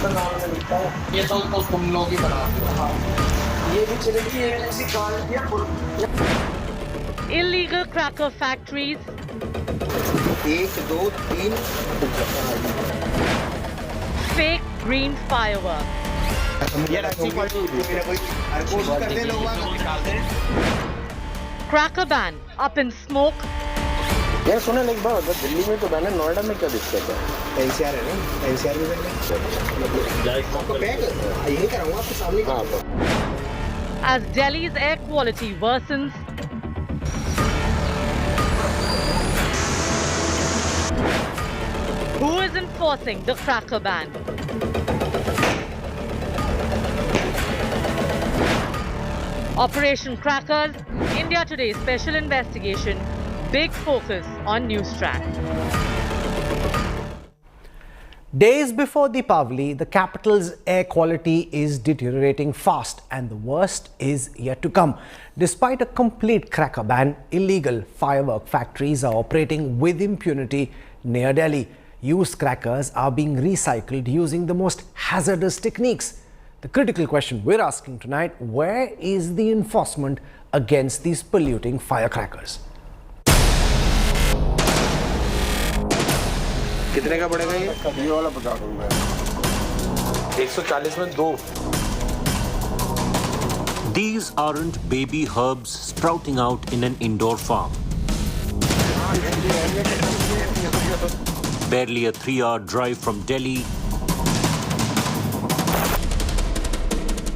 ये तो तुम लोग ही बनाते हो। ये भी चलेगी, ये ऐसी काट दिया। Illegal cracker factories. 1, 2, 3 Fake green fireworks. ये अच्छी Cracker ban up in smoke. यार सुने एक बात, दिल्ली में तो बैन है, नोएडा में क्या दिक्कत है? एनसीआर है ना, एनसीआर भी आपको पैक यही कराऊंगा आपके सामने। As Delhi's air quality worsens, who is enforcing the cracker ban? Operation Crackers, India Today's special investigation, big focus on Newstrack. Days before Deepavali, the capital's air quality is deteriorating fast and the worst is yet to come. Despite a complete cracker ban, illegal firework factories are operating with impunity near Delhi. Used crackers are being recycled using the most hazardous techniques. The critical question we're asking tonight, where is the enforcement against these polluting firecrackers? कितने का पड़ेगा ये वाला 50 रुपए 140 में 2 These aren't baby herbs sprouting out in an indoor farm. Barely a 3-hour drive from Delhi,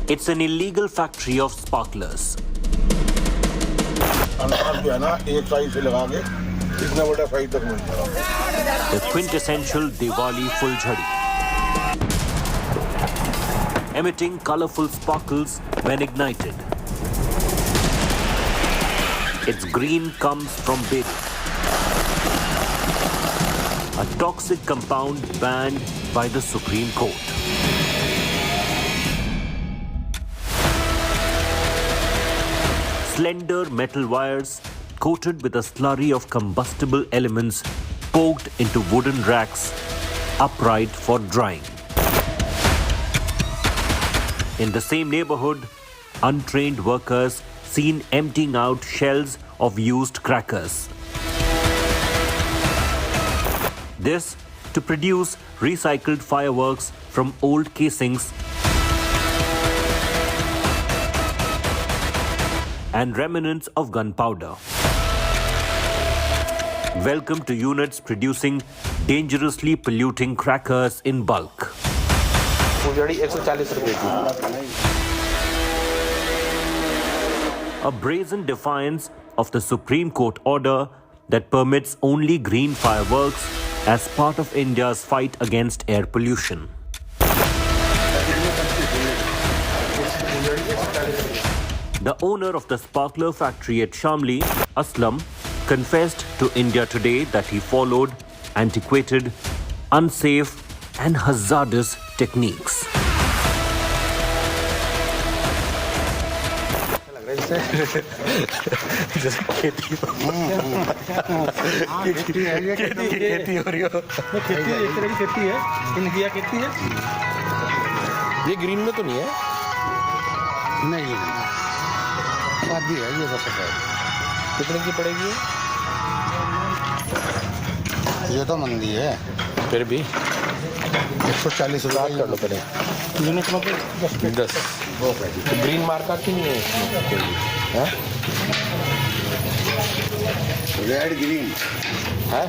it's an illegal factory of sparklers. The quintessential Diwali Fuljhadi, emitting colorful sparkles when ignited. Its green comes from berry, a toxic compound banned by the Supreme Court. Slender metal wires coated with a slurry of combustible elements poked into wooden racks upright for drying. In the same neighborhood, untrained workers seen emptying out shells of used crackers. This to produce recycled fireworks from old casings and remnants of gunpowder. Welcome to units producing dangerously polluting crackers in bulk. A brazen defiance of the Supreme Court order that permits only green fireworks as part of India's fight against air pollution. The owner of the sparkler factory at Shamli, Aslam, confessed to India Today that he followed antiquated, unsafe and hazardous techniques. ये green में तो नहीं है नहीं शादी है ये बस है कितने की पड़ेगी ये तो मंदी है फिर भी 140 रुपये कर लो पहले यूनिट में 10 ग्रीन मार्का की नहीं है रेड ग्रीन है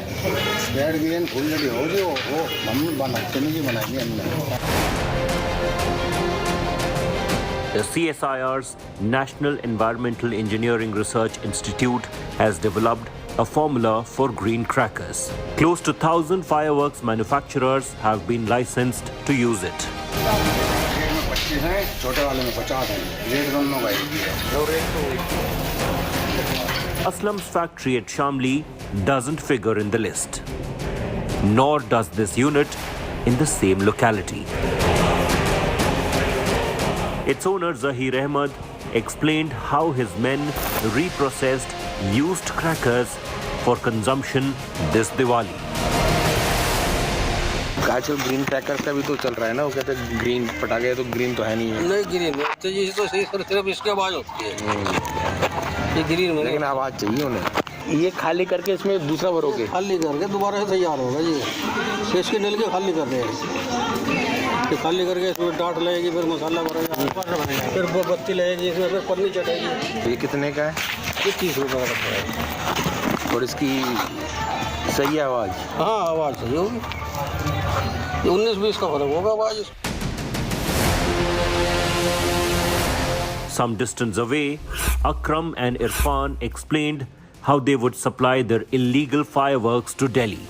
रेड ग्रीन फुल रेडी हो गई वो मम्मी बनाते नहीं बनाएंगे हमने The CSIR's National Environmental Engineering Research Institute has developed a formula for green crackers. Close to 1,000 fireworks manufacturers have been licensed to use it. Aslam's factory at Shamli doesn't figure in the list. Nor does this unit in the same locality. Its owner Zahir Ahmed explained how his men reprocessed used crackers for consumption this Diwali. आजकल green crackers का भी तो चल रहा है ना, वो कहते हैं ग्रीन पटाखे, तो ग्रीन तो है नहीं है। नहीं ग्रीन तो ये तो सही सिर्फ इसकी आवाज़ होती है, ये ग्रीन में लेकिन आवाज़ चाहिए उन्हें। ये खाली करके इसमें दूसरा भरोगे? खाली करके दोबारा से तैयार होगा जी, फिर इसके डल के खाली कर रहे हैं, फिर खाली करके इसमें डाट लगेगी, फिर मसाला भरेगा, फिर वो बत्ती लगेगी, इसमें फिर पन्नी चढ़ेगी। ये कितने का है? ये 30 रुपये का पड़ता है। और इसकी सही है आवाज़? हाँ आवाज़ सही होगी, 19-20 का फर्क होगा आवाज़। Some distance away, Akram and Irfan explained how they would supply their illegal fireworks to Delhi,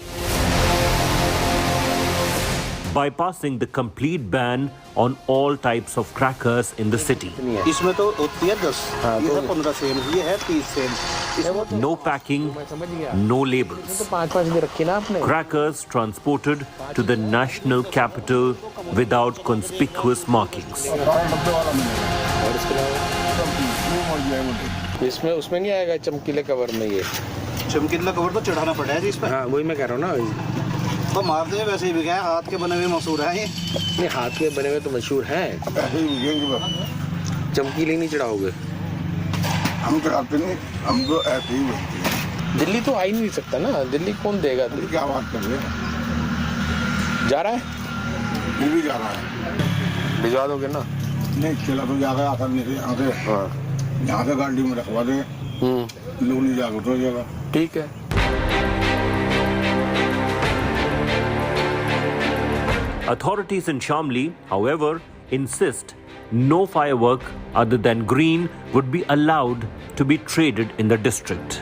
bypassing the complete ban on all types of crackers in the city. इसमें तो होती है 10, ये है 15 सेंट, ये है 30 Saint. No packing, no labels. तो 5-5 दे रखी ना आपने। Crackers transported to the national capital without conspicuous markings. इसमें उसमें नहीं आएगा चमकीले कवर में? ये चमकीला कवर तो चढ़ाना पड़ेगा जी इस पर। हाँ वही मैं कह रहा हूँ ना, तो मारते हैं वैसे ही बिका है, हाथ के बने हुए मशहूर है ये। नहीं हाथ के बने हुए तो मशहूर हैं, चमकीले नहीं चढ़ाओगे? हम चढ़ाते नहीं, हमको ऐसे ही बनती है। दिल्ली तो आ ही नहीं सकता ना, दिल्ली कौन देगा? दिल्ली क्या बात कर रहे हैं? जा रहा है? ये भी जा रहा है। भिजवा दोगे ना? नहीं चला तो जा रहा आसानी से, यहाँ से यहाँ से गाड़ी में रखवा दे, लोग नहीं जाकर तो जाएगा। ठीक है। Authorities in Shamli, however, insist no firework other than green would be allowed to be traded in the district.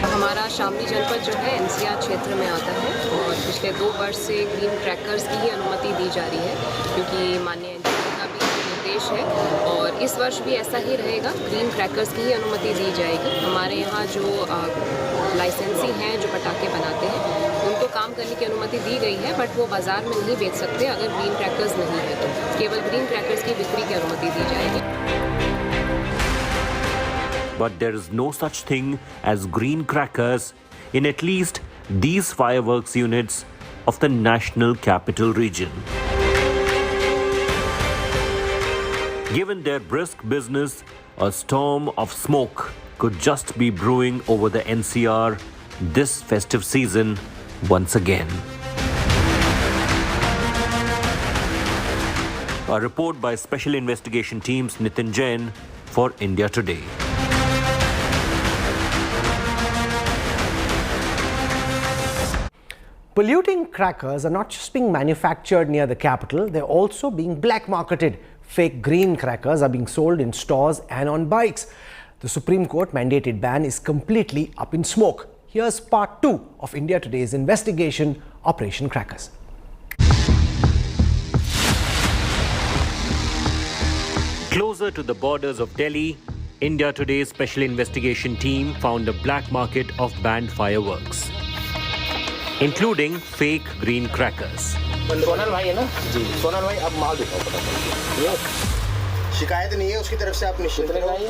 हमारा शामली जनपद जो है एनसीआर क्षेत्र में आता है और पिछले 2 वर्ष से ग्रीन क्रैकर्स की ही अनुमति दी जा रही है, क्योंकि माननीय एनसीआर का भी निर्देश है और इस वर्ष भी ऐसा ही रहेगा, ग्रीन क्रैकर्स की ही अनुमति दी जाएगी। हमारे यहाँ जो लाइसेंसी हैं जो पटाखे बनाते हैं उनको काम करने की अनुमति दी गई है, बट वो बाज़ार में नहीं बेच सकते अगर ग्रीन क्रैकर्स नहीं है, तो केवल ग्रीन क्रैकर्स की बिक्री की अनुमति दी जाएगी। But there is no such thing as green crackers in at least these fireworks units of the national capital region. Given their brisk business, a storm of smoke could just be brewing over the NCR this festive season once again. A report by Special Investigation Team's Nitin Jain for India Today. Polluting crackers are not just being manufactured near the capital, they're also being black marketed. Fake green crackers are being sold in stores and on bikes. The Supreme Court mandated ban is completely up in smoke. Here's part 2 of India Today's investigation, Operation Crackers. Closer to the borders of Delhi, India Today's special investigation team found a black market of banned fireworks, including fake green crackers. Sonal भाई है ना जी, सोनल भाई अब माल दिखाओ पता शिकायत नहीं है उसकी तरफ से, आप निश्चित रहिए।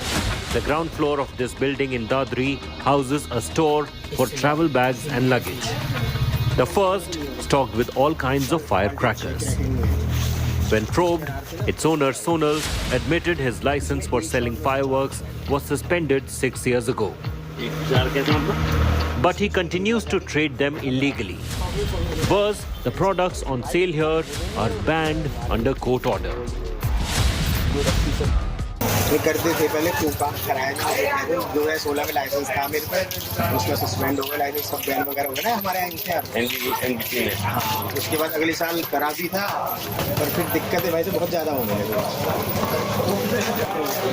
The ground floor of this building in Dadri houses a store for travel bags and luggage. The first stocked with all kinds of firecrackers. When probed, its owner Sonal admitted his license for selling fireworks was suspended 6 years ago. But he continues to trade them illegally. Worse, the products on sale here are banned under court order. ये करते थे पहले, काम कराया 2016 में licence था मेरे पे, उसका सस्पेंड हो गया लाइसेंस, सब बैन वगैरह हो गया ना हमारे यहाँ। उसके बाद अगले साल करा भी था, पर फिर दिक्कतें भाई से बहुत ज़्यादा होने लगी।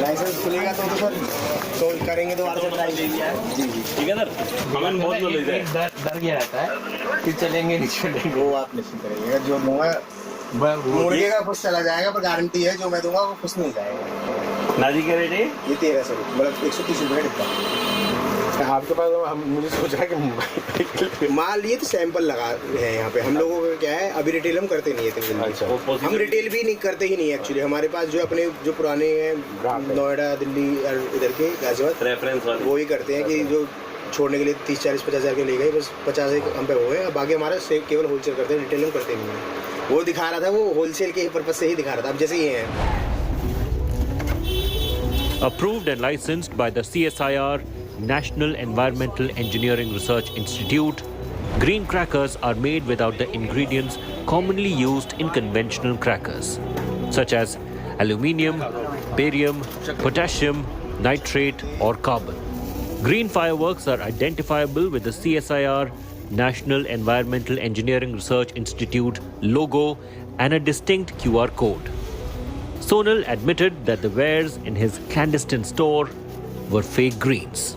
लाइसेंस खुलेगा तो सर तो करेंगे तो आगे ट्राई देंगे। जी जी ठीक है सर, हमें बहुत डर गया रहता है कि चलेंगे नहीं चलेंगे, वो आप निश्चित करेंगे। जो दूंगा मुर्गे का खुश चला जाएगा, पर गारंटी है जो मैं दूंगा वो खुश नहीं जाएगा। नाजी के रेट ये 1300 रुपये, मतलब 130 रुपये डिब्बा। आपके पास मुझे सोच रहा कि माल लिए तो सैंपल लगा है यहाँ पे। हम लोगों का क्या है, अभी रिटेल हम करते नहीं है, अच्छा। हम रिटेल भी नहीं करते ही नहीं एक्चुअली। हमारे पास जो अपने जो पुराने हैं नोएडा दिल्ली और इधर के गाजियाबाद रेफरेंस वो ही करते हैं कि जो छोड़ने के लिए 30-40-50 हज़ार के ले गए, बस 50 हम पे हो गए। अब आगे हमारा सेल केवल होलसेल करते हैं, रिटेल हम करते नहीं हैं। वो दिखा रहा था, वो होलसेल के पर्पज से ही दिखा रहा था। अब जैसे ये है Approved and licensed by the CSIR, National Environmental Engineering Research Institute, green crackers are made without the ingredients commonly used in conventional crackers, such as aluminium, barium, potassium, nitrate or carbon. Green fireworks are identifiable with the CSIR, National Environmental Engineering Research Institute logo and a distinct QR code. Sonal admitted that the wares in his clandestine store were fake greens.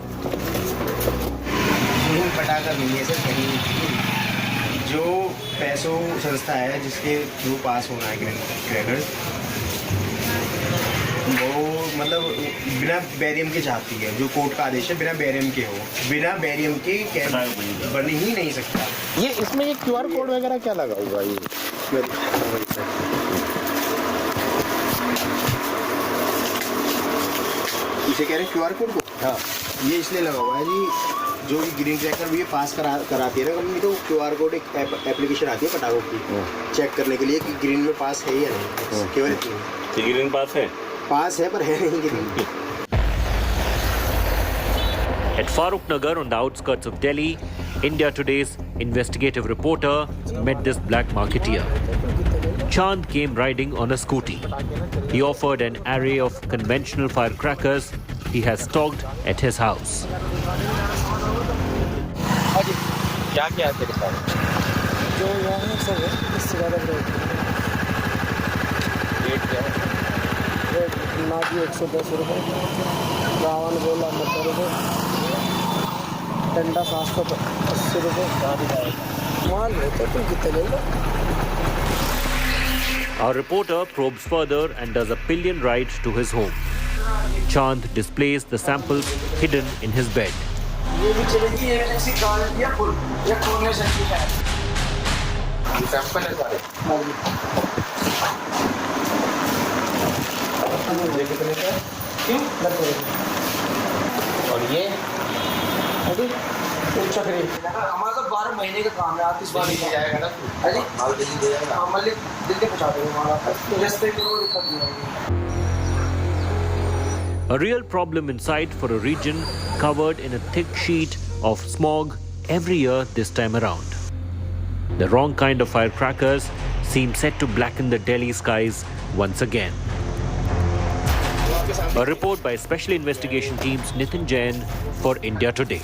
पटाखा नहीं है sir, कहीं जो पैसों संस्था है जिसके through pass होना है ग्रीन क्रैकर्स, वो मतलब बिना बैरियम के चाहती है। जो कोर्ट का आदेश है बिना बैरियम के हो, बिना बैरियम के बन ही नहीं सकता। ये इसमें ये QR कोड वगैरह क्या लगा हुआ है? ये इसे कह रहे हैं QR कोड को। हाँ, ये इसलिए लगा हुआ है जी, जो भी ग्रीन क्रैकर भी ये पास कराती है ना कंपनी, तो QR कोड एक एप्लीकेशन आती है पटाखों की चेक करने के लिए कि ग्रीन में पास है या नहीं। केवल इतनी ग्रीन पास है पर है नहीं green. At Farooqnagar on the outskirts of Delhi, India Today's investigative reporter met this black marketeer. Chand came riding on a scooty. He offered an array of conventional firecrackers he has stocked at his house. क्या क्या है तेरे पास? जो यहाँ है सब है, इससे ज़्यादा रेट क्या है? रेट नाजी 110 रुपये, रावण गोला 90 रुपये, डंडा 780 रुपये। माल लेते तो कितने ले लो। Our reporter probes further and does a pillion ride to his home. Chand displays the samples hidden in his bed. ये भी चलेगी, ये ऐसी गारंटी है फुल, ये खोलने से है। ये सैंपल है सारे? हाँ जी। ये कितने का है? क्यों? 90 रुपये। और ये? अभी अच्छा खरीद। हमारा तो 12 महीने का काम है, आप इस बार दिल्ली जाएगा ना तू? अरे माल दिल्ली दे जाएगा? हाँ, मल्लिक दिल्ली पहुँचा देंगे हमारा, तो रास्ते की कोई दिक्कत नहीं होगी। A real problem in sight for a region covered in a thick sheet of smog every year this time around. The wrong kind of firecrackers seem set to blacken the Delhi skies once again. A report by Special Investigation Team's Nitin Jain for India Today.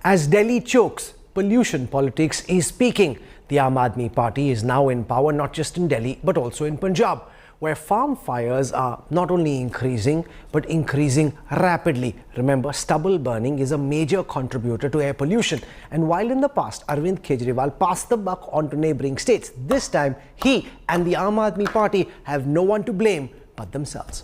As Delhi chokes, pollution politics is peaking. The Aam Aadmi Party is now in power not just in Delhi but also in Punjab, where farm fires are not only increasing but increasing rapidly. Remember, stubble burning is a major contributor to air pollution. And while in the past Arvind Kejriwal passed the buck on to neighbouring states, this time he and the Aam Aadmi Party have no one to blame but themselves.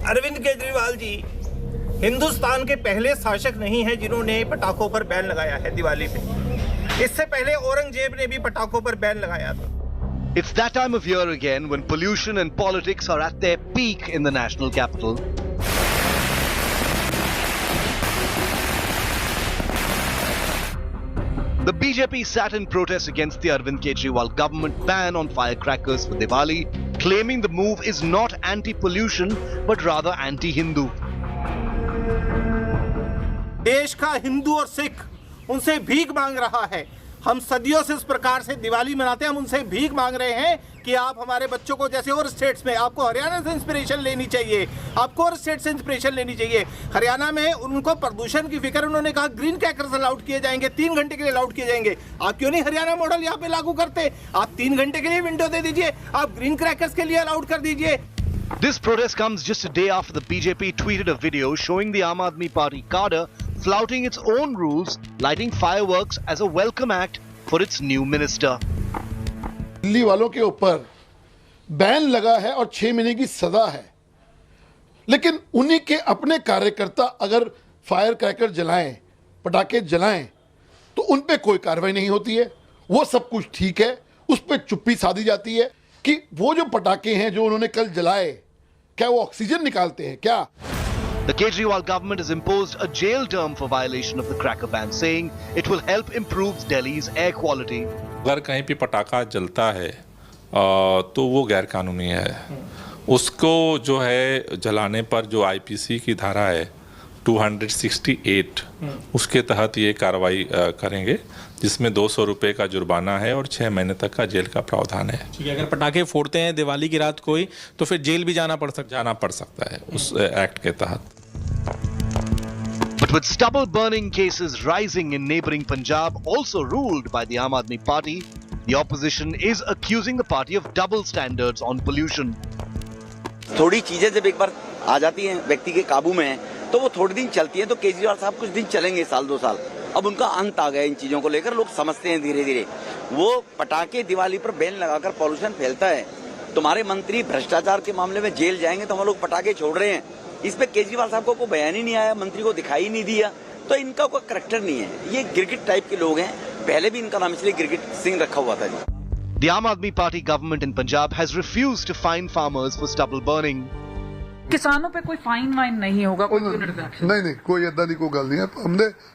Arvind Kejriwal ji Hindustan के पहले शासक नहीं हैं जिन्होंने पटाखों पर ban लगाया है दिवाली पे। इससे पहले औरंगजेब ने भी पटाखों पर बैन लगाया था। It's that time of year again when pollution and politics are at their peak in the national capital. The BJP sat in protest against the Arvind Kejriwal government ban on firecrackers for Diwali, claiming the move is not anti-pollution but rather anti-Hindu. देश का हिंदू और सिख उनसे भीख मांग रहा है। हम सदियों से इस प्रकार से दिवाली मनाते हैं, हम उनसे भीख मांग रहे हैं कि आप हमारे बच्चों को, जैसे और स्टेट्स में, आपको हरियाणा से इंस्पिरेशन लेनी चाहिए, आपको और स्टेट से इंस्पिरेशन लेनी चाहिए। हरियाणा में उनको प्रदूषण की फिक्र, उन्होंने कहा ग्रीन क्रैकर्स अलाउड किए जाएंगे, 3 घंटे के लिए अलाउड किए जाएंगे। आप क्यों नहीं हरियाणा मॉडल यहाँ पे लागू करते? आप 3 घंटे के लिए विंडो दे दीजिए, आप ग्रीन क्रैकर्स के लिए अलाउड कर दीजिए। This protest comes just a day after the BJP tweeted a video showing the Aam Aadmi Party cadre flouting its own rules, lighting fireworks as a welcome act for its new minister. Delhi वालों के ऊपर ban लगा है और 6 महीने की सजा है। लेकिन उन्हीं के अपने कार्यकर्ता अगर फायर क्रैकर जलाएं, पटाखे जलाएं, तो उन पे कोई कार्रवाई नहीं होती है, वो सब कुछ ठीक है, उस पर चुप्पी साधी जाती है कि वो जो पटाखे हैं जो उन्होंने कल जलाए, क्या वो ऑक्सीजन निकालते हैं क्या? The Kejriwal government has imposed a jail term for violation of the cracker ban, saying it will help improve Delhi's air quality. अगर कहीं भी पटाखा जलता है तो वो गैर कानूनी है। उसको जो है जलाने पर जो आईपीसी की धारा है 268 उसके तहत ये कार्रवाई करेंगे, जिसमें 200 रुपये का जुर्माना है और 6 महीने तक का जेल का प्रावधान है। ठीक है, अगर पटाखे फोड़ते हैं दिवाली की रात कोई तो फिर जेल भी जाना पड़ सकता है उस एक्ट के तहत। But with stubble burning cases rising in neighboring Punjab, also ruled by the Aam Aadmi Party, the opposition is accusing the party of double standards on pollution. थोड़ी चीजें जब एक बार आ जाती हैं व्यक्ति के काबू में तो वो थोड़े दिन चलती हैं, तो केजरीवाल साहब कुछ दिन चलेंगे, साल 2 साल। अब उनका अंत आ गया इन चीजों को लेकर, लोग समझते हैं धीरे धीरे। वो पटाखे दिवाली पर बैन लगाकर पॉल्यूशन फैलता है, तुम्हारे मंत्री भ्रष्टाचार के मामले में जेल जाएंगे तो हम लोग पटाखे छोड़ रहे हैं, इस पे केजरीवाल साहब को कोई बयान ही नहीं आया, मंत्री को दिखाई नहीं दिया, तो इनका कोई करैक्टर नहीं है। ये गिरगिट टाइप के लोग हैं, पहले भी इनका नाम इसलिए गिरगिट सिंह रखा हुआ था जी। The Aam Aadmi Party government in Punjab has refused to fine farmers for stubble burning. किसानों पे कोई फाइन वाइन नहीं होगा, कोई नहीं, कोई ऐसा नहीं, कोई गल नहीं है।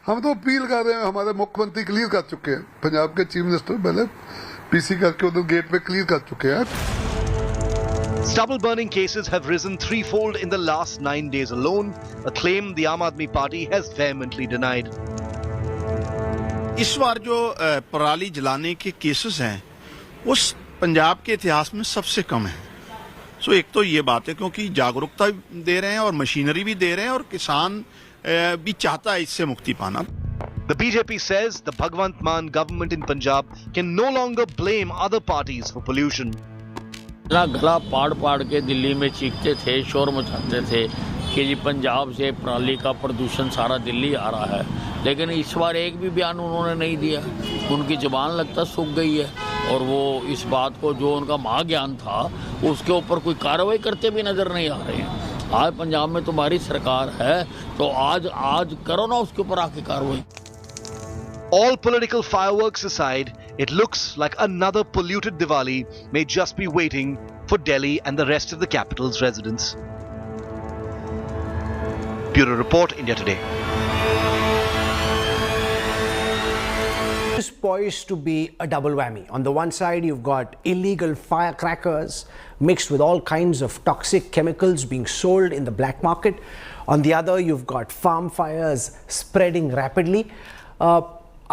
हम तो अपील कर रहे हैं, हमारे मुख्यमंत्री क्लियर कर चुके हैं, पंजाब के चीफ मिनिस्टर पहले पीसी करके उधर गेट पे क्लियर कर चुके हैं। Stubble burning cases have risen threefold in the last 9 days alone, a claim the Aam Aadmi Party has vehemently denied. इस बार जो पराली जलाने के केसेस हैं वो पंजाब के इतिहास में सबसे कम है। सो एक तो ये बात है क्योंकि जागरूकता दे रहे हैं और मशीनरी भी दे रहे हैं और किसान भी चाहता है इससे मुक्ति पाना। The BJP says the Bhagwant Mann government in Punjab can no longer blame other parties for pollution. गला पाड़ के दिल्ली में चीखते थे, शोर मचाते थे कि जी पंजाब से पराली का प्रदूषण सारा दिल्ली आ रहा है, लेकिन इस बार एक भी बयान उन्होंने नहीं दिया। उनकी जुबान लगता सूख गई है और वो इस बात को जो उनका महाज्ञान था उसके ऊपर कोई कार्रवाई करते भी नजर नहीं आ रहे हैं। आज पंजाब में तुम्हारी सरकार है तो आज करो ना उसके ऊपर आके कार्रवाई। All political fireworks aside, it looks like another polluted Diwali may just be waiting for Delhi and the rest of the capital's residents. Bureau Report, India Today. Is poised to be a double whammy. On the one side, you've got illegal firecrackers mixed with all kinds of toxic chemicals being sold in the black market. On the other, you've got farm fires spreading rapidly.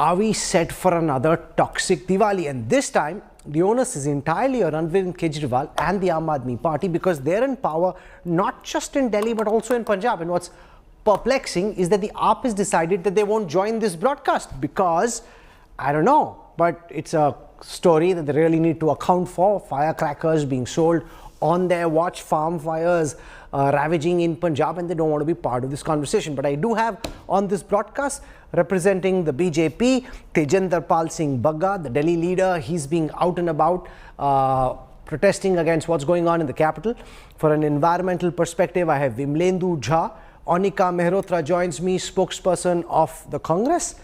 Are we set for another toxic Diwali? And this time, the onus is entirely on Arvind Kejriwal and the Aam Aadmi Party because they're in power not just in Delhi but also in Punjab. And what's perplexing is that the AAP has decided that they won't join this broadcast because, I don't know, but it's a story that they really need to account for. Firecrackers being sold on their watch, farm fires ravaging in Punjab, and they don't want to be part of this conversation. But I do have on this broadcast representing the BJP, Tejinder Pal Singh Bagga, the Delhi leader. He's being out and about protesting against what's going on in the capital. For an environmental perspective, I have Vimlendu Jha. Anika Mehrotra joins me, spokesperson of the Congress.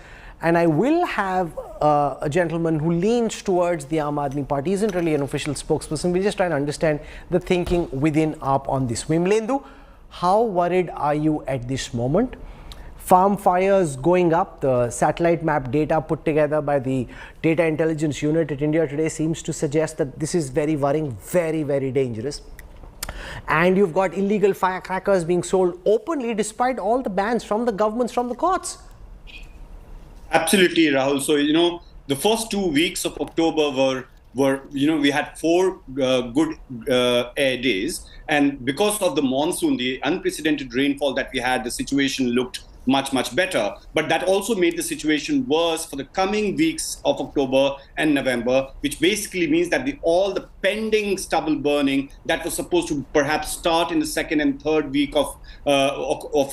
And I will have a gentleman who leans towards the Aam Aadmi Party. He isn't really an official spokesperson. We're just trying to understand the thinking within AAP on this. Vimlendu, how worried are you at this moment? Farm fires going up. The satellite map data put together by the Data Intelligence Unit at India Today seems to suggest that this is very worrying, very, very dangerous. And you've got illegal firecrackers being sold openly despite all the bans from the governments, from the courts. Absolutely, Rahul. So, the first 2 weeks of October were we had 4 good air days. And because of the monsoon, the unprecedented rainfall that we had, the situation looked much, much better. But that also made the situation worse for the coming weeks of October and November, which basically means that all the pending stubble burning that was supposed to perhaps start in the 2nd and 3rd week of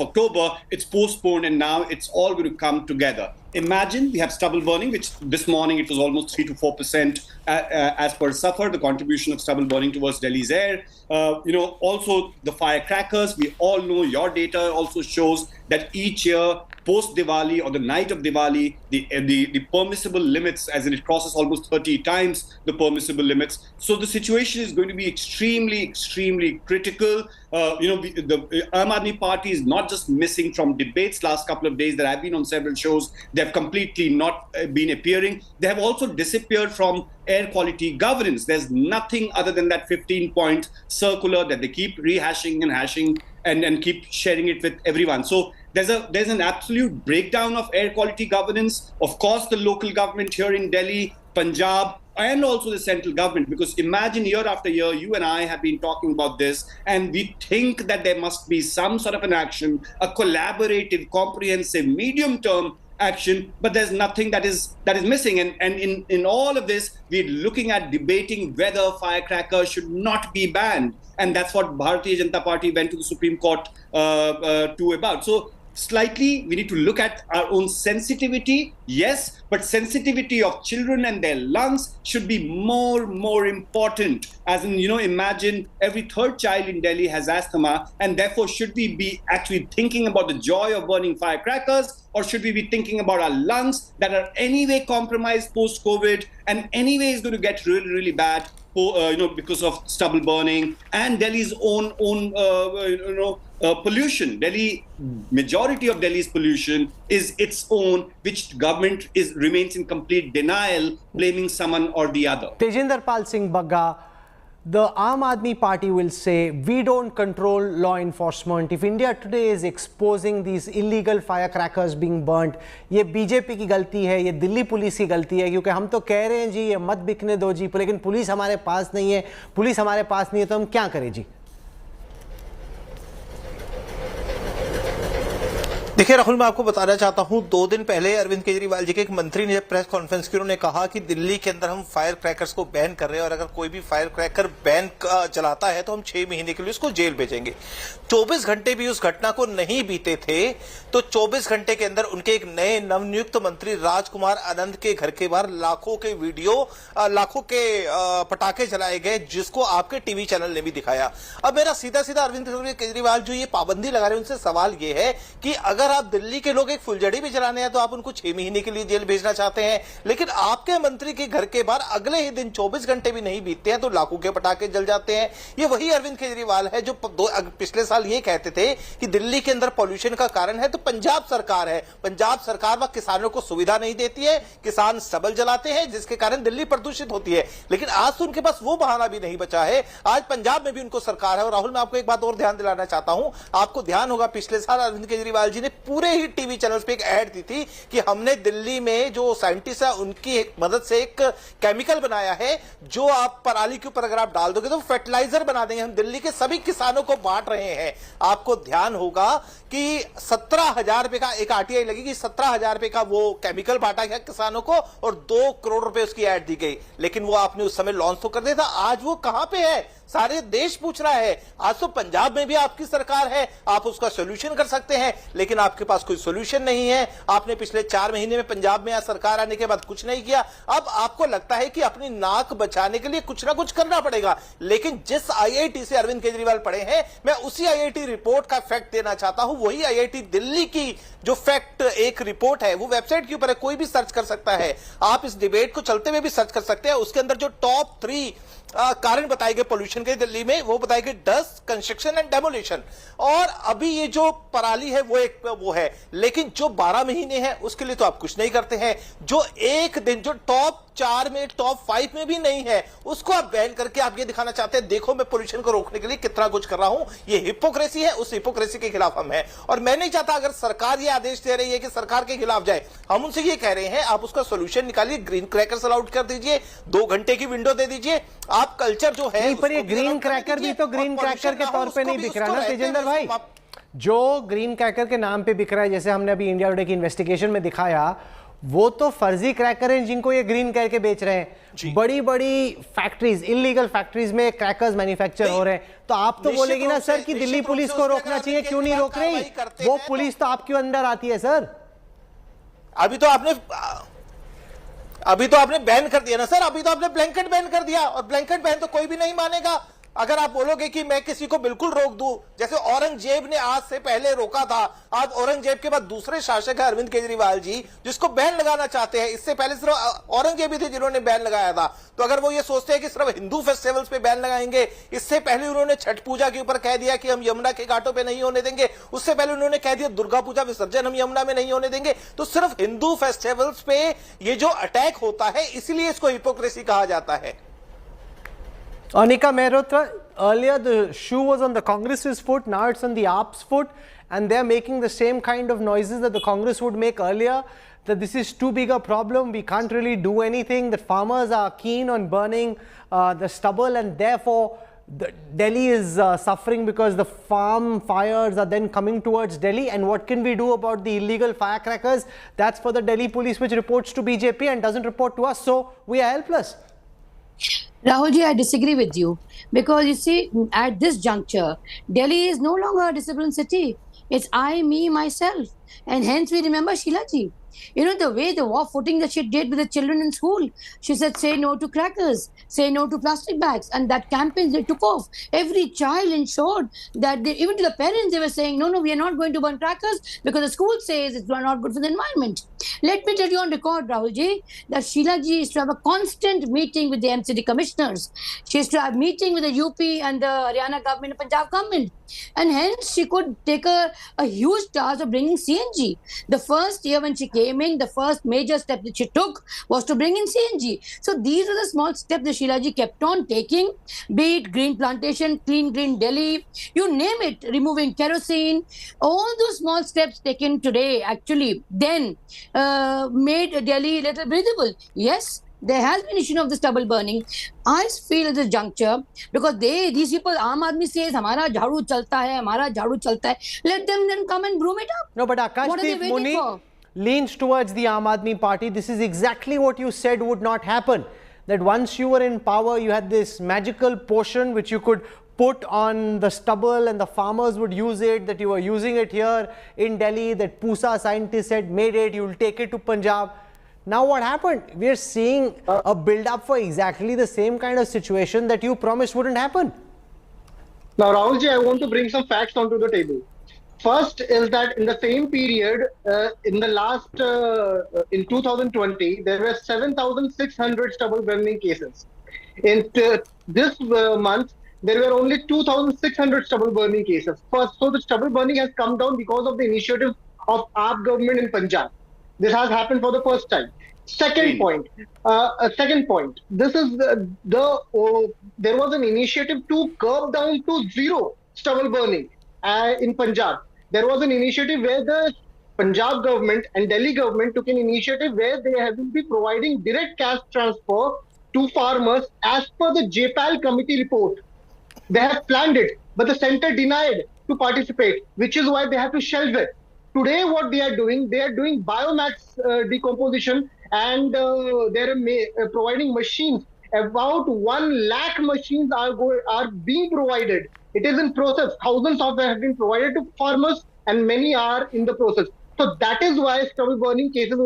October, it's postponed and now it's all going to come together. imagine we have stubble burning, which this morning it was almost 3 to 4% as per SAFAR, the contribution of stubble burning towards Delhi's air. Also the firecrackers. We all know your data also shows that each year post Diwali or the night of Diwali, the permissible limits, as in it crosses almost 30 times the permissible limits. So the situation is going to be extremely critical. The Aam Aadmi Party is not just missing from debates last couple of days that I've been on several shows. They have completely not been appearing. They have also disappeared from air quality governance. There's nothing other than that 15-point circular that they keep rehashing and hashing and keep sharing it with everyone. So there's an absolute breakdown of air quality governance. Of course, the local government here in Delhi, Punjab, and also the central government, because imagine year after year, you and I have been talking about this, and we think that there must be some sort of an action, a collaborative, comprehensive, medium-term action, but there's nothing that is missing. And in all of this, we're looking at debating whether firecrackers should not be banned. And that's what Bharatiya Janata Party went to the Supreme Court to about. So slightly, we need to look at our own sensitivity, yes, but sensitivity of children and their lungs should be more important. As in, imagine every third child in Delhi has asthma, and therefore should we be actually thinking about the joy of burning firecrackers, or should we be thinking about our lungs that are anyway compromised post-COVID and anyway is going to get really bad because of stubble burning and Delhi's own pollution. Majority of Delhi's pollution is its own, which government remains in complete denial, blaming someone or the other. Tejinder Pal Singh Bagga, the Aam Aadmi Party will say, we don't control law enforcement. If India today is exposing these illegal firecrackers being burnt, ये BJP की गलती है, ये Delhi police की गलती है, क्योंकि हम तो कह रहे हैं जी ये मत बिकने दो जी, लेकिन पुलिस हमारे पास नहीं है, तो हम क्या करें जी? देखिए राहुल, मैं आपको बताना चाहता हूं, 2 दिन पहले अरविंद केजरीवाल जी के एक मंत्री ने प्रेस कॉन्फ्रेंस की, उन्होंने कहा कि दिल्ली के अंदर हम फायर क्रैकर्स को बैन कर रहे हैं और अगर कोई भी फायर क्रैकर बैन चलाता है तो हम 6 महीने के लिए उसको जेल भेजेंगे। 24 घंटे भी उस घटना को नहीं बीते थे तो 24 घंटे के अंदर उनके एक नए नवनियुक्त मंत्री राजकुमार आनंद के घर के बाहर लाखों के पटाखे जलाए गए, जिसको आपके टीवी चैनल ने भी दिखाया। अब मेरा सीधा अरविंद केजरीवाल जो ये पाबंदी लगा रहे हैं उनसे सवाल ये है कि अगर आप दिल्ली के लोग एक फुलझड़ी भी जलाने हैं तो आप उनको 6 महीने के लिए जेल भेजना चाहते हैं, लेकिन आपके मंत्री के घर के बाहर अगले ही दिन 24 घंटे भी नहीं बीतते हैं तो लाखों के पटाखे जल जाते हैं। ये वही अरविंद केजरीवाल है जो पिछले साल ये कहते थे कि दिल्ली के अंदर पॉल्यूशन का कारण है तो पंजाब सरकार है। पंजाब सरकार वह किसानों को सुविधा नहीं देती है, किसान स्टबल जलाते हैं जिसके कारण दिल्ली प्रदूषित होती है। लेकिन आज तो उनके पास वो बहाना भी नहीं बचा है, आज पंजाब में भी उनको सरकार है। और राहुल, मैं आपको एक बात और ध्यान दिलाना चाहता हूं, आपको ध्यान होगा पिछले साल अरविंद केजरीवाल जी ने पूरे ही टीवी चैनल्स पे एक ऐड दी थी कि हमने दिल्ली में जो साइंटिस्ट है उनकी मदद से एक केमिकल बनाया है जो आप पराली के ऊपर अगर आप डाल दोगे तो फर्टिलाइजर बना देंगे, हम दिल्ली के सभी किसानों को बांट रहे हैं। आपको ध्यान होगा कि 17,000 रुपए का एक आरटीआई लगेगी, 17,000 रुपए का वो केमिकल बांटा गया किसानों को और 2 करोड़ रुपए उसकी ऐड दी गई, लेकिन वो आपने उस समय लॉन्च तो कर दिया था। आज वो कहां पे है? सारे देश पूछ रहा है। आज तो पंजाब में भी आपकी सरकार है, आप उसका सॉल्यूशन कर सकते हैं, लेकिन आपके पास कोई सॉल्यूशन नहीं है। आपने पिछले 4 महीने में पंजाब में सरकार आने के बाद कुछ नहीं किया। अब आपको लगता है कि अपनी नाक बचाने के लिए कुछ ना कुछ करना पड़ेगा, लेकिन जिस आईआईटी से अरविंद केजरीवाल पढ़े हैं, मैं उसी आईआईटी रिपोर्ट का फैक्ट देना चाहता हूं। वही आईआईटी दिल्ली की जो फैक्ट एक रिपोर्ट है वो वेबसाइट के ऊपर है, कोई भी सर्च कर सकता है। आप इस डिबेट को चलते हुए भी सर्च कर सकते हैं। उसके अंदर जो टॉप 3 कारण बताए गए पोल्यूशन के दिल्ली में, वो बताए गए डस्ट, कंस्ट्रक्शन एंड डेमोलिशन। और अभी ये जो पराली है वो है, लेकिन जो 12 महीने हैं उसके लिए तो आप कुछ नहीं करते हैं। जो एक दिन जो टॉप 4 में, टॉप 5 में भी नहीं है, उसको आप बैन करके आप ये दिखाना चाहते हैं, देखो मैं पोल्यूशन को रोकने के लिए कितना कुछ कर रहा हूं। ये हिपोक्रेसी है, उस हिपोक्रेसी के खिलाफ हम हैं। और मैं नहीं चाहता अगर सरकार ये आदेश दे रही है कि सरकार के खिलाफ जाए, हम उनसे ये कह रहे हैं आप उसका सोल्यूशन निकालिए, ग्रीन क्रैकर्स अलाउड कर दीजिए, 2 घंटे की विंडो दे दीजिए। आप कल्चर जो है, पर ये ग्रीन क्रैकर भी तो ग्रीन क्रैकर के तौर पे नहीं बिक रहा ना तेजेंद्र भाई। जो ग्रीन क्रैकर के नाम पे बिक रहा है, जैसे हमने अभी इंडिया टुडे की इन्वेस्टिगेशन में दिखाया, वो तो फर्जी क्रैकर हैं जिनको ये ग्रीन करके बेच रहे हैं। बड़ी बड़ी फैक्ट्रीज, इलीगल फैक्ट्रीज में क्रैकर्स मैन्युफैक्चर हो रहे हैं। तो आप तो बोलेगी ना सर कि दिल्ली पुलिस को रोकना चाहिए, क्यों नहीं रोक रही? वो पुलिस तो आपके अंदर आती है सर। अभी तो आपने बैन कर दिया ना सर, अभी तो आपने ब्लैंकेट बैन कर दिया, और ब्लैंकेट बैन तो कोई भी नहीं मानेगा। अगर आप बोलोगे कि मैं किसी को बिल्कुल रोक दूं, जैसे औरंगजेब ने आज से पहले रोका था, आज औरंगजेब के बाद दूसरे शासक है अरविंद केजरीवाल जी, जिसको बैन लगाना चाहते हैं। इससे पहले सिर्फ औरंगजेब ही थे जिन्होंने बैन लगाया था। तो अगर वो ये सोचते हैं कि सिर्फ हिंदू फेस्टिवल्स पे बैन लगाएंगे, इससे पहले उन्होंने छठ पूजा के ऊपर कह दिया कि हम यमुना के घाटों पे नहीं होने देंगे, उससे पहले उन्होंने कह दिया दुर्गा पूजा विसर्जन हम यमुना में नहीं होने देंगे। तो सिर्फ हिंदू फेस्टिवल्स पे ये जो अटैक होता है, इसलिए इसको हिपोक्रेसी कहा जाता है। Anika Mehrotra, earlier the shoe was on the Congress's foot, now it's on the AAP's foot, and they're making the same kind of noises that the Congress would make earlier, that this is too big a problem, we can't really do anything, that farmers are keen on burning the stubble, and therefore Delhi is suffering because the farm fires are then coming towards Delhi. And what can we do about the illegal firecrackers? That's for the Delhi police, which reports to BJP and doesn't report to us, so we are helpless. Rahulji, I disagree with you, because you see, at this juncture, Delhi is no longer a disciplined city. It's I, me, myself. And hence we remember Sheila ji. You know, the way the war footing that she did with the children in school. She said, say no to crackers, say no to plastic bags. And that campaign, they took off. Every child ensured that even to the parents, they were saying, no, we are not going to burn crackers because the school says it's not good for the environment. Let me tell you on record, Rahul ji, that Sheila ji used to have a constant meeting with the MCD commissioners. She used to have meeting with the UP and the Haryana government and Punjab government. And hence she could take a huge task of bringing CNG. The first year when she came in, the first major step that she took was to bring in CNG. So these are the small steps that Sheila ji kept on taking, be it green plantation, clean green Delhi, you name it, removing kerosene. All those small steps taken today actually then made Delhi a little breathable. Yes, there has been issue of the stubble burning. I feel at this juncture, because these people, Aam Aadmi says, "Hamara jharu chalta hai, hamara jharu chalta hai." Let them then come and broom it up. No, but Akashdeep Muni leans towards the Aam Aadmi party. This is exactly what you said would not happen. That once you were in power, you had this magical potion which you could put on the stubble and the farmers would use it, that you were using it here in Delhi, that Pusa scientists had made it, you will take it to Punjab. Now what happened? We are seeing a build-up for exactly the same kind of situation that you promised wouldn't happen. Now, Rahulji, I want to bring some facts onto the table. First is that in the same period, in 2020, there were 7,600 stubble burning cases. In this month, there were only 2,600 stubble burning cases. First, so the stubble burning has come down because of the initiative of AAP government in Punjab. This has happened for the first time. Second point. This is there was an initiative to curb down to zero stubble burning in Punjab. There was an initiative where the Punjab government and Delhi government took an initiative where they have been providing direct cash transfer to farmers as per the JPAL committee report. They have planned it, but the center denied to participate, which is why they have to shelve it. Today, what they are doing biomass decomposition, and they are providing machines. About 1 lakh machines are being provided. It is in process. Thousands of them have been provided to farmers, and many are in the process. So that is why stubble burning cases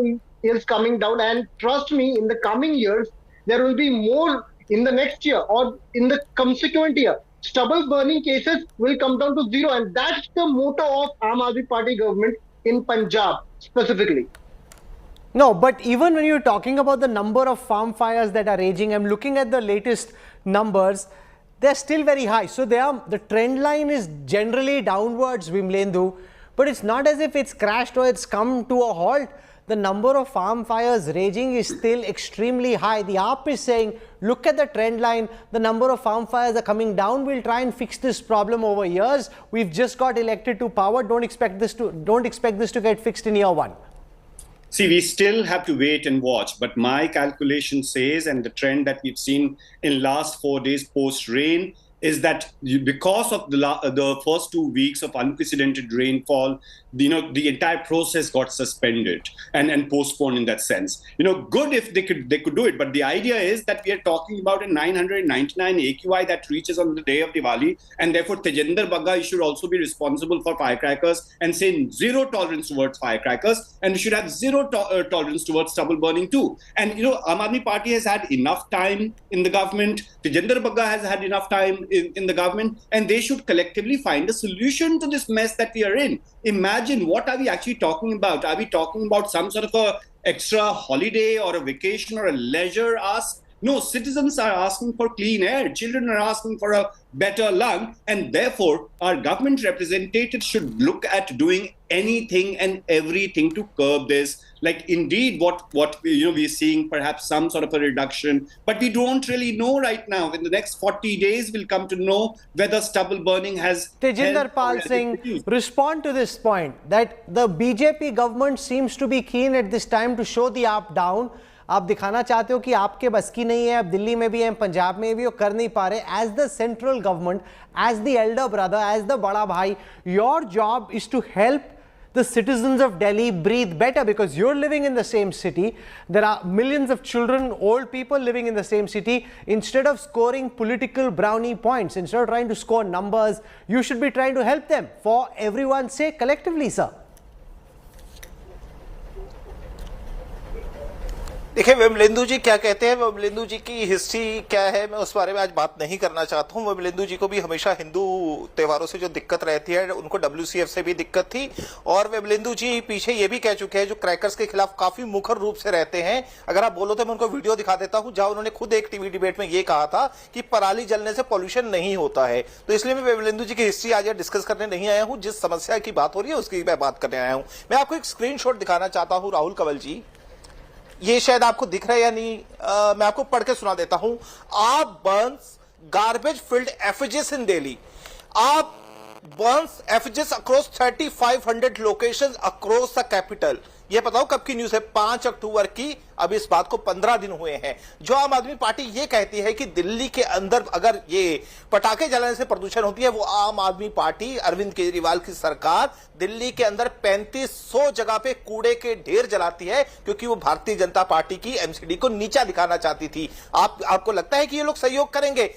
is coming down. And trust me, in the coming years, there will be more in the next year or in the subsequent year. Stubble burning cases will come down to zero, and that's the motto of Aam Aadmi Party government in Punjab specifically. No, but even when you're talking about the number of farm fires that are raging, I'm looking at the latest numbers, they're still very high. So the trend line is generally downwards, Vimlendu, but it's not as if it's crashed or it's come to a halt. The number of farm fires raging is still extremely high. The AAP is saying, look at the trend line, the number of farm fires are coming down. We'll try and fix this problem over years. We've just got elected to power. Don't expect this to get fixed in year one. See, we still have to wait and watch, but my calculation says, and the trend that we've seen in last 4 days post rain is that because of the first 2 weeks of unprecedented rainfall, the entire process got suspended and postponed in that sense. Good if they could do it, but the idea is that we are talking about a 999 AQI that reaches on the day of Diwali, and therefore Tejinder Bagga should also be responsible for firecrackers and say zero tolerance towards firecrackers, and we should have zero tolerance towards stubble burning too. And Aam Aadmi Party has had enough time in the government. Tejinder Bagga has had enough time in the government, and they should collectively find a solution to this mess that we are in. Imagine, what are we actually talking about? Are we talking about some sort of a extra holiday or a vacation or a leisure ask? No, citizens are asking for clean air. Children are asking for a better lung. And therefore, our government representatives should look at doing anything and everything to curb this. Like, indeed, what we're seeing perhaps some sort of a reduction, but we don't really know right now. In the next 40 days, we'll come to know whether stubble burning has... Tejinder Pal Singh, respond to this point that the BJP government seems to be keen at this time to show the up down. आप दिखाना चाहते हो कि आपके बस की नहीं है, आप दिल्ली में भी हैं, पंजाब में भी हो, कर नहीं पा रहे. As the central government, as the elder brother, as the बड़ा भाई, your job is to help the citizens of Delhi breathe better, because you're living in the same city. There are millions of children, old people living in the same city. Instead of scoring political brownie points, instead of trying to score numbers, you should be trying to help them for everyone's sake collectively, sir. देखिए विमलेंदु जी क्या कहते हैं, विमलेंदु जी की history क्या है, मैं उस बारे में आज बात नहीं करना चाहता हूं. विमलेंदु जी को भी हमेशा हिंदू त्योहारों से जो दिक्कत रहती है, उनको WCF से भी दिक्कत थी. और विमलेंदु जी पीछे ये भी कह चुके हैं, जो क्रैकर्स के खिलाफ काफी मुखर रूप से रहते हैं. अगर आप बोलो तो मैं उनको वीडियो दिखा देता हूं जहां उन्होंने खुद एक टीवी डिबेट में ये कहा था कि पराली जलने से पॉल्यूशन नहीं होता है. तो इसलिए मैं विमलेंदु जी की हिस्ट्री आज डिस्कस करने नहीं आया हूं. जिस समस्या की बात हो रही है उसकी मैं बात करने आया हूं. मैं आपको एक स्क्रीनशॉट दिखाना चाहता हूं राहुल कंवल जी. ये शायद आपको दिख रहा है या नहीं, मैं आपको पढ़ के सुना देता हूं. आप बर्न्स गार्बेज फिल्ड एफएजेस इन दिल्ली. आप बर्न्स एफएजेस across 3500 locations across the capital. ये बताओ कब की न्यूज है? 5 अक्टूबर की. अब इस बात को 15 दिन हुए हैं. जो आम आदमी पार्टी ये कहती है कि दिल्ली के अंदर अगर ये पटाखे जलाने से प्रदूषण होती है, वो आम आदमी पार्टी, अरविंद केजरीवाल की सरकार दिल्ली के अंदर 3500 जगह पे कूड़े के ढेर जलाती है, क्योंकि वो भारतीय जनता पार्टी की एमसीडी को नीचा दिखाना चाहती थी. आपको लगता है कि ये लोग सहयोग करेंगे?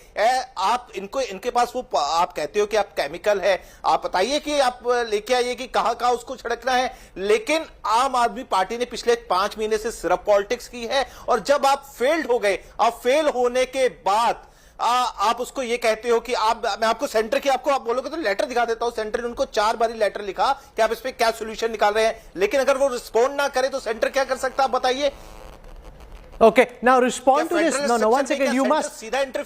आप इनके पास वो आप कहते हो कि आप केमिकल है, आप बताइए कि आप लेके आइए कि कहां उसको छिड़कना है. लेकिन आम आदमी पार्टी ने पिछले 5 महीने से सिर्फ पॉलिटिक्स की है. और जब आप फेल्ड हो गए, आप फेल होने के बाद आप उसको ये कहते हो कि मैं आपको सेंटर की आप बोलोगे तो लेटर दिखा देता हूं. सेंटर ने उनको 4 बारी लेटर लिखा कि आप इस पे क्या सोल्यूशन निकाल रहे हैं. लेकिन अगर वो रिस्पॉन्ड ना करे तो सेंटर क्या कर सकता है, आप बताइए. Okay, now respond to this. No, 1 second. You must,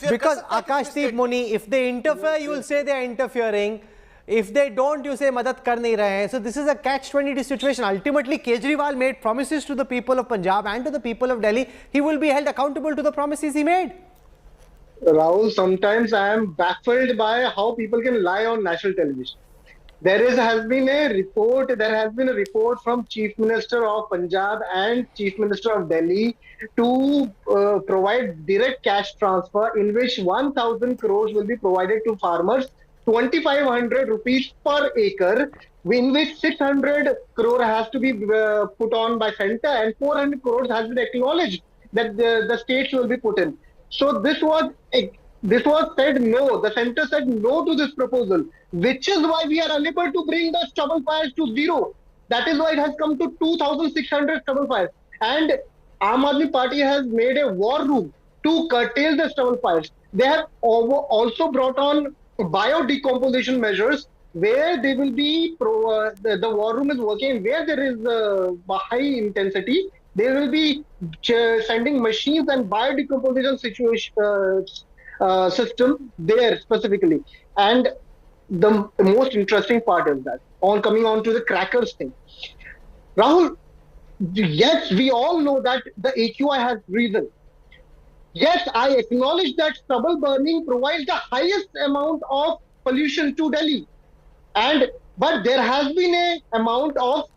because Akashdeep Muni, if they interfere, you will say they are interfering. If they don't, you say madad kar nahi rahe hain. So this is a catch-22 situation. Ultimately, Kejriwal made promises to the people of Punjab and to the people of Delhi. He will be held accountable to the promises he made. Rahul, sometimes I am baffled by how people can lie on national television. There has been a report from Chief Minister of Punjab and Chief Minister of Delhi to provide direct cash transfer, in which 1,000 crores will be provided to farmers, 2,500 rupees per acre, in which 600 crore has to be put on by center, and 400 crores has been acknowledged that the states will be put in. So this was said no. The center said no to this proposal, which is why we are unable to bring the stubble fires to zero. That is why it has come to 2,600 stubble fires. And Aam Aadmi Party has made a war room to curtail the stubble fires. They have also brought on biodecomposition measures, where they will be the war room is working where there is high intensity. They will be sending machines and biodecomposition system there specifically. And the most interesting part is that, coming on to the crackers thing, Rahul, yes, we all know that the AQI has risen. Yes, I acknowledge that stubble burning provides the highest amount of pollution to Delhi. But there has been an amount of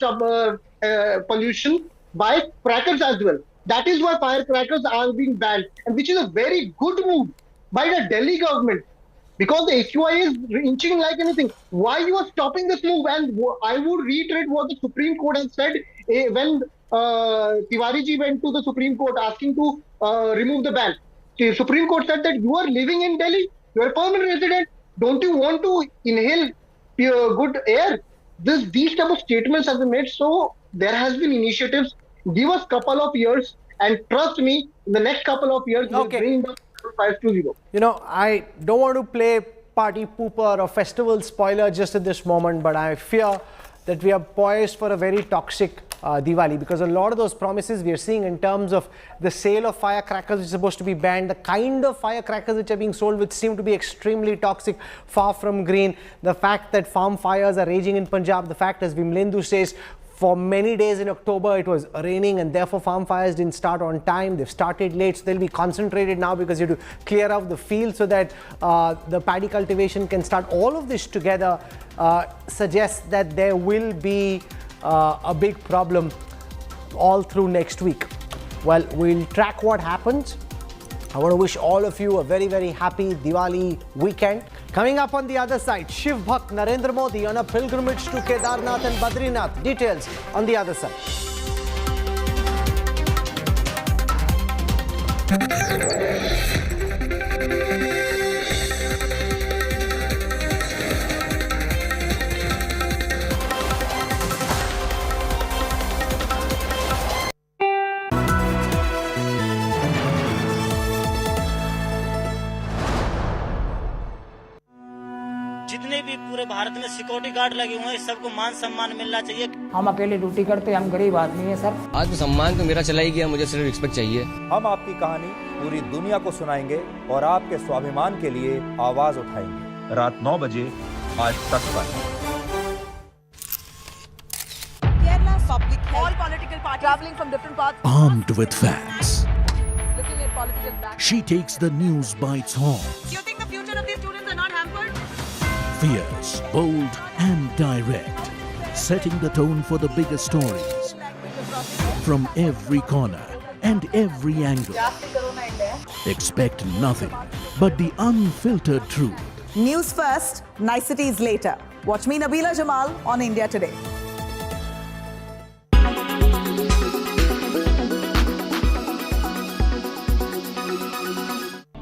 pollution by crackers as well. That is why firecrackers are being banned, and which is a very good move by the Delhi government. because the HUI is inching like anything. Why you are stopping this move? And I would reiterate what the Supreme Court has said when Tiwari ji went to the Supreme Court asking to remove the ban. The Supreme Court said that you are living in Delhi, you are a permanent resident. Don't you want to inhale good air? These type of statements have been made. So there has been initiatives. Give us couple of years, and trust me, in the next couple of years, we'll bring down 520. You know, I don't want to play party pooper or festival spoiler just at this moment, but I fear that we are poised for a very toxic Diwali, because a lot of those promises we are seeing in terms of the sale of firecrackers, which is supposed to be banned, the kind of firecrackers which are being sold, which seem to be extremely toxic, far from green, the fact that farm fires are raging in Punjab, the fact, as Vimlendu says, for many days in October it was raining and therefore farm fires didn't start on time. They've started late, so they'll be concentrated now because you have to clear out the field so that the paddy cultivation can start. All of this together suggests that there will be a big problem all through next week. Well, we'll track what happens. I want to wish all of you a very, very happy Diwali weekend. Coming up on the other side, Shiv Bhakt Narendra Modi on a pilgrimage to Kedarnath and Badrinath. Details on the other side. जितने भी पूरे भारत में security guard लगे हुए हैं, सबको मान सम्मान मिलना चाहिए। हम अकेले ड्यूटी करते, हम गरीब आदमी हैं सर। आज सम्मान तो मेरा चला ही गया, मुझे सिर्फ रिस्पेक्ट चाहिए। हम आपकी कहानी पूरी दुनिया को सुनाएंगे और आपके स्वाभिमान के लिए आवाज उठाएंगे। रात 9 बजे आज तक पर। Kerala public health. All political parties traveling from different parts. Armed with facts, Looking at political back. she takes the news by its horns. Do you think the future of these students are not hampered? Fierce, bold and direct, setting the tone for the biggest stories from every corner and every angle. Expect nothing but the unfiltered truth. News first, niceties later. Watch me, Nabila Jamal, on India Today.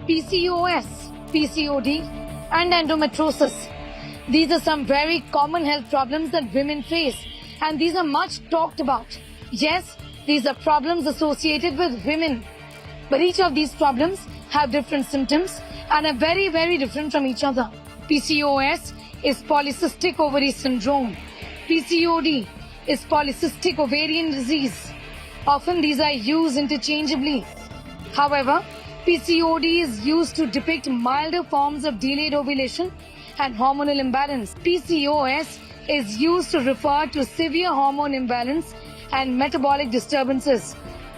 PCOS, PCOD, and endometriosis. These are some very common health problems that women face, and these are much talked about. Yes, these are problems associated with women, but each of these problems have different symptoms and are very, very different from each other. PCOS is polycystic ovary syndrome. PCOD is polycystic ovarian disease. Often these are used interchangeably. However, PCOD is used to depict milder forms of delayed ovulation and hormonal imbalance. PCOS is used to refer to severe hormone imbalance and metabolic disturbances.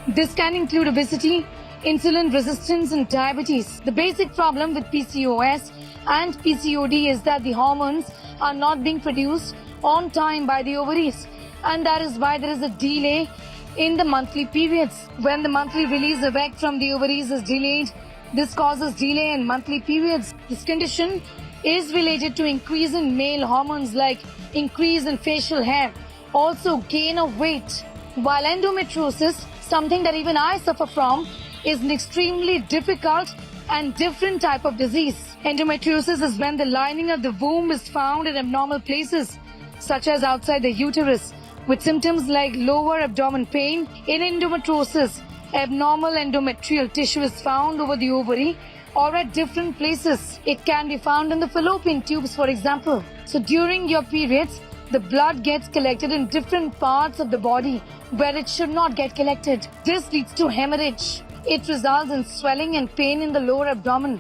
This can include obesity, insulin resistance, and diabetes. The basic problem with PCOS and PCOD is that the hormones are not being produced on time by the ovaries, and that is why there is a delay in the monthly periods. When the monthly release of egg from the ovaries is delayed, this causes delay in monthly periods. This condition is related to increase in male hormones like increase in facial hair, also gain of weight. While endometriosis, something that even I suffer from, is an extremely difficult and different type of disease. Endometriosis is when the lining of the womb is found in abnormal places, such as outside the uterus, with symptoms like lower abdomen pain. In endometriosis, abnormal endometrial tissue is found over the ovary or at different places. It can be found in the fallopian tubes, for example. So during your periods, the blood gets collected in different parts of the body where it should not get collected. This leads to hemorrhage. It results in swelling and pain in the lower abdomen.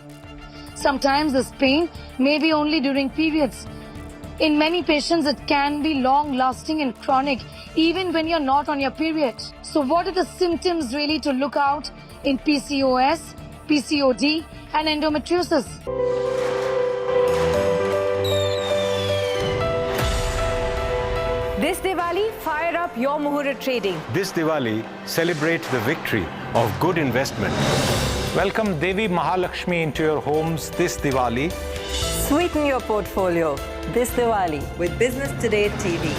Sometimes this pain may be only during periods. In many patients, it can be long-lasting and chronic, even when you're not on your period. So what are the symptoms really to look out in PCOS, PCOD, and endometriosis? This Diwali, fire up your Muhurat trading. This Diwali, celebrate the victory of good investment. Welcome Devi Mahalakshmi into your homes this Diwali Sweeten your portfolio this Diwali with Business Today TV.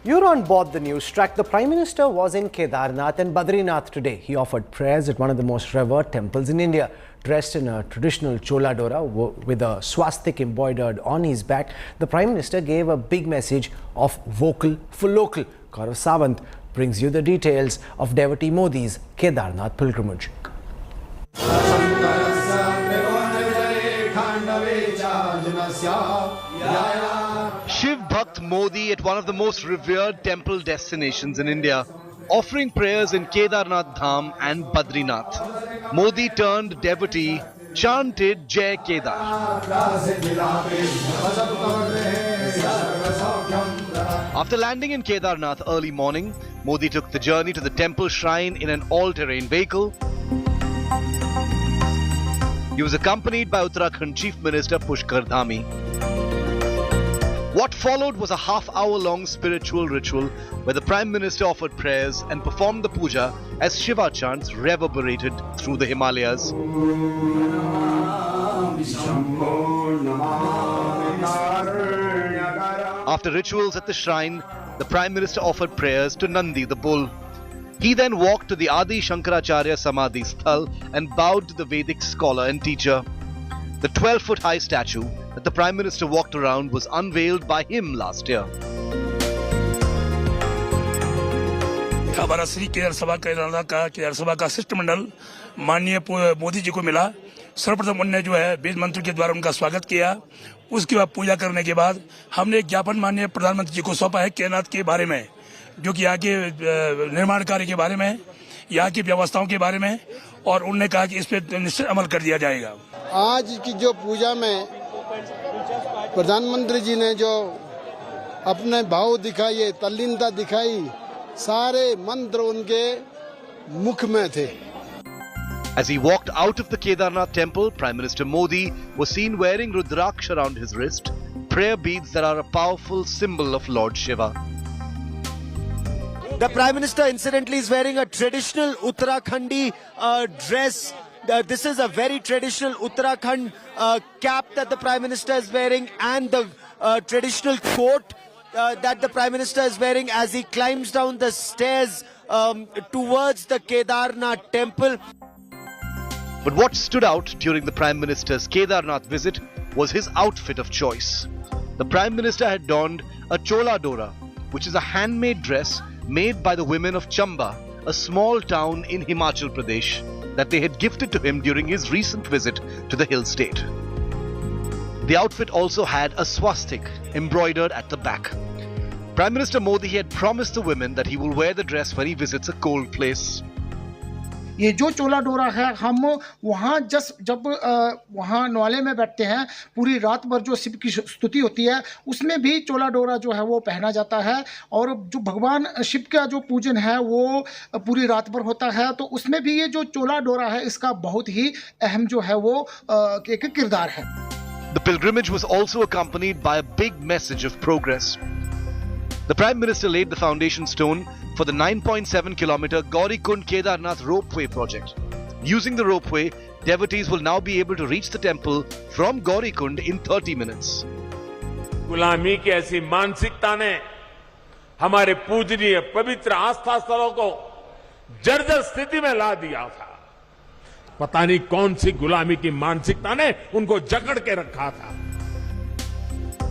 You're on board the Newstrack. The Prime Minister was in Kedarnath and Badrinath today. He offered prayers at one of the most revered temples in India. Dressed in a traditional chola dora with a swastik embroidered on his back, the Prime Minister gave a big message of vocal for local. Gaurav Sawant brings you the details of devotee Modi's Kedarnath pilgrimage. Shiv Bhakt Modi at one of the most revered temple destinations in India, offering prayers in Kedarnath Dham and Badrinath. Modi turned devotee chanted Jai Kedar. After landing in Kedarnath early morning, Modi took the journey to the temple shrine in an all-terrain vehicle. He was accompanied by Uttarakhand Chief Minister Pushkar Dhami. What followed was a half-hour-long spiritual ritual where the Prime Minister offered prayers and performed the puja as Shiva chants reverberated through the Himalayas. After rituals at the shrine, the Prime Minister offered prayers to Nandi the bull. He then walked to the Adi Shankaracharya Samadhi Sthal and bowed to the Vedic scholar and teacher. The 12-foot-high statue that the Prime Minister walked around was unveiled by him last year. हमारा श्री केदार सभा का शिष्टमंडल माननीय मोदी जी को मिला। सर्वप्रथम उन्होंने जो है वेद मंत्र के द्वारा उनका स्वागत किया। उसके बाद पूजा करने के बाद हमने एक ज्ञापन माननीय प्रधानमंत्री जी को सौंपा है केदारनाथ के बारे में, जो कि यहाँ के निर्माण कार्य के बारे में, यहाँ की व्यवस्थाओं के बारे में, और उन्होंने कहा कि इस पर निश्चित अमल कर दिया जाएगा। आज की जो पूजा में प्रधानमंत्री जी ने जो अपने भाव दिखाए, तल्लीनता दिखाई, सारे मंत्र उनके मुख में थे। As he walked out of the Kedarnath temple, Prime Minister Modi was seen wearing Rudraksh around his wrist, prayer beads that are a powerful symbol of Lord Shiva. The Prime Minister incidentally is wearing a traditional Uttarakhandi dress. This is a very traditional Uttarakhand cap that the Prime Minister is wearing, and the traditional coat that the Prime Minister is wearing as he climbs down the stairs towards the Kedarnath temple. But what stood out during the Prime Minister's Kedarnath visit was his outfit of choice. The Prime Minister had donned a chola dora, which is a handmade dress made by the women of Chamba, a small town in Himachal Pradesh, that they had gifted to him during his recent visit to the hill state. The outfit also had a swastik embroidered at the back. Prime Minister Modi had promised the women that he will wear the dress when he visits a cold place. ये जो चोला डोरा है, हम वहाँ जब वहाँ नवाले में बैठते हैं, पूरी रात भर जो शिव की स्तुति होती है, उसमें भी चोला डोरा जो है वो पहना जाता है, और जो भगवान शिव का जो पूजन है वो पूरी रात भर होता है, तो उसमें भी ये जो चोला डोरा है इसका बहुत ही अहम जो है वो एक किरदार है। The pilgrimage was also accompanied by a big message of progress. The Prime Minister laid the foundation stone for the 9.7-kilometer Gaurikund Kedarnath ropeway project. Using the ropeway, devotees will now be able to reach the temple from Gaurikund in 30 minutes. गुलामी की ऐसी मानसिकता ने हमारे पूजनीय पवित्र आस्था स्थलों को जर्जर स्थिति में ला दिया था। पता नहीं कौन सी गुलामी की मानसिकता ने उनको जकड़ के रखा था।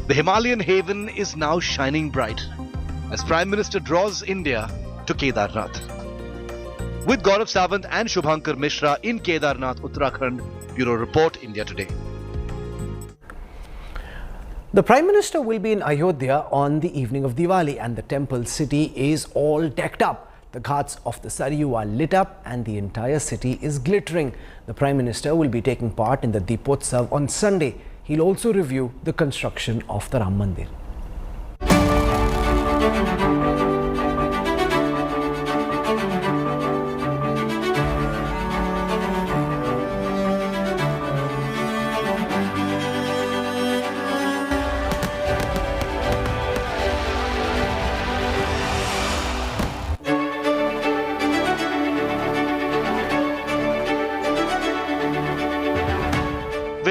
The Himalayan haven is now shining bright as Prime Minister draws India to Kedarnath. With Gaurav Sawant and Shubhankar Mishra in Kedarnath, Uttarakhand, Bureau Report, India Today. The Prime Minister will be in Ayodhya on the evening of Diwali, and the temple city is all decked up. The ghats of the Saryu are lit up and the entire city is glittering. The Prime Minister will be taking part in the Deepotsav on Sunday. He'll also review the construction of the Ram Mandir.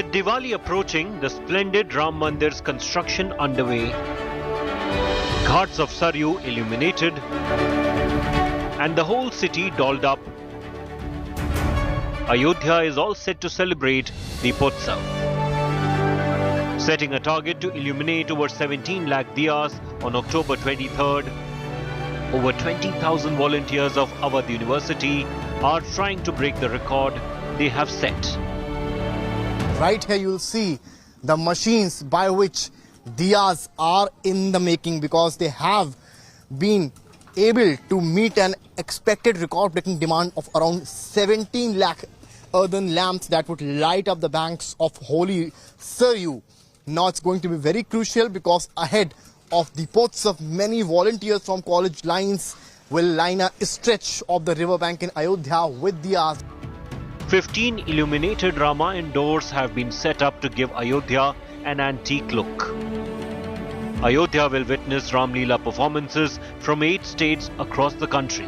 With Diwali approaching, the splendid Ram Mandir's construction underway, ghats of Saryu illuminated, and the whole city dolled up, Ayodhya is all set to celebrate Deepotsav, setting a target to illuminate over 17 lakh diyas on October 23rd. Over 20,000 volunteers of Ayodhya University are trying to break the record they have set. Right here you will see the machines by which diyas are in the making, because they have been able to meet an expected record-breaking demand of around 17 lakh earthen lamps that would light up the banks of holy Saryu. Now it's going to be very crucial, because ahead of the Deepotsav, many volunteers from college lines will line a stretch of the riverbank in Ayodhya with diyas. 15 illuminated Ramayan doors have been set up to give Ayodhya an antique look. Ayodhya will witness Ram Leela performances from 8 states across the country.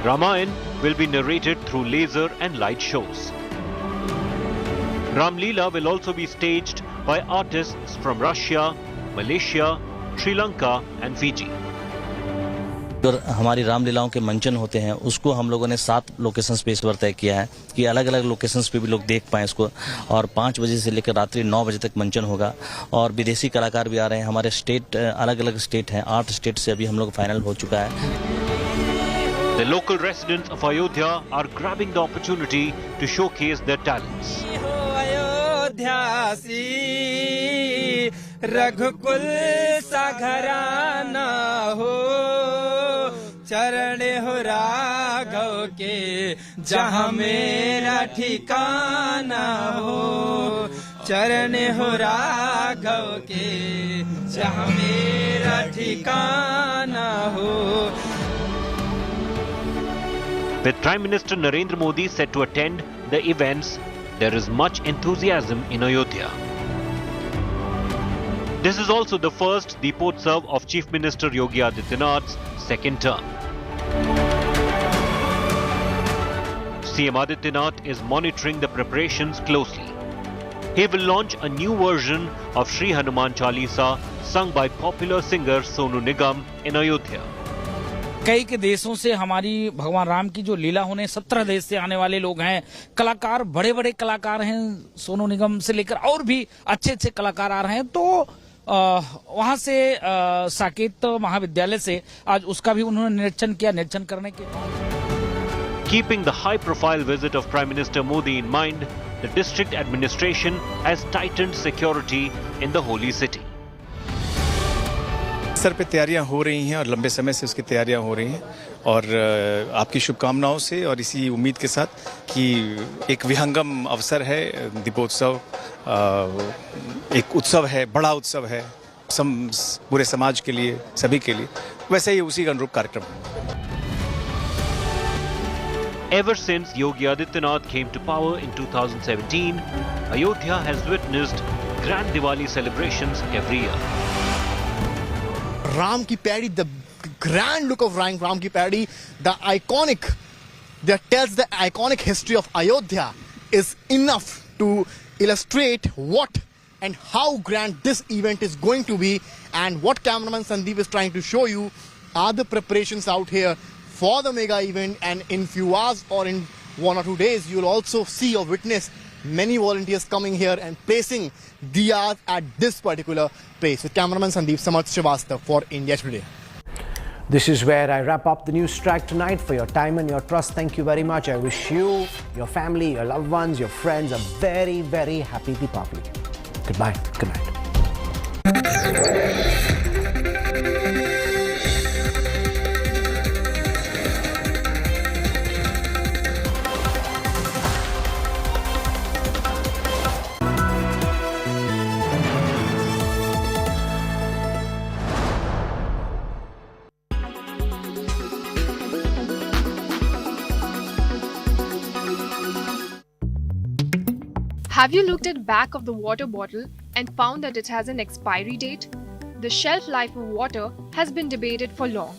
Ramayan will be narrated through laser and light shows. Ram Leela will also be staged by artists from Russia, Malaysia, Sri Lanka and Fiji. जो हमारी रामलीलाओं के मंचन होते हैं उसको हम लोगों ने 7 लोकेशंस पे इस बार तय किया है कि अलग अलग लोकेशंस पे भी लोग देख पाएं इसको, और 5 बजे से लेकर रात्रि 9 बजे तक मंचन होगा। और विदेशी कलाकार भी आ रहे हैं, हमारे स्टेट अलग अलग स्टेट हैं, 8 स्टेट से अभी हम लोग फाइनल हो चुका है। The local residents of Ayodhya are grabbing the opportunity to showcase their talents. रघुकुल सा घराना हो, चरण हो राघव के जहाँ मेरा ठिकाना हो, चरण हो राघव के जहाँ मेरा ठिकाना हो। With Prime Minister Narendra Modi set to attend the events, there is much enthusiasm in Ayodhya. This is also the first Deepotsav of Chief Minister Yogi Adityanath's second term. CM Adityanath is monitoring the preparations closely. He will launch a new version of Sri Hanuman Chalisa sung by popular singer Sonu Nigam in Ayodhya. कई के देशों से हमारी भगवान राम की जो लीला होने 17 देश से आने वाले लोग हैं, कलाकार बड़े बड़े कलाकार हैं, सोनू निगम से लेकर और भी अच्छे अच्छे कलाकार आ रहे हैं। तो वहां से साकेत महाविद्यालय से आज उसका भी उन्होंने निरीक्षण किया। निरीक्षण करने के Keeping the high-profile visit of Prime Minister Modi in mind, the district administration has tightened security in the holy city. स्तर पे तैयारियां हो रही हैं और लंबे समय से उसकी तैयारियां हो रही हैं, और आपकी शुभकामनाओं से और इसी उम्मीद के साथ कि एक विहंगम अवसर है दीपोत्सव, एक उत्सव है, बड़ा उत्सव है पूरे समाज के लिए, सभी के लिए, वैसे ही उसी का अनुरूप कार्यक्रम। Ever since Yogi Adityanath came to power in 2017, Ayodhya has witnessed grand Diwali celebrations every year. Ram ki Paddy, the grand look of Ram ki Paddy, the iconic, that tells the iconic history of Ayodhya, is enough to illustrate what and how grand this event is going to be, and what cameraman Sandeep is trying to show you are the preparations out here for the mega event. And in few hours or in 1 or 2 days, you will also see or witness many volunteers coming here and placing diyas at this particular place. With cameraman Sandeep, Samarth Srivastava for India Today. This is where I wrap up the Newstrack tonight. For your time and your trust, thank you very much. I wish you, your family, your loved ones, your friends a very, very happy Diwali. Goodbye. Good night. Have you looked at the back of the water bottle and found that it has an expiry date? The shelf life of water has been debated for long.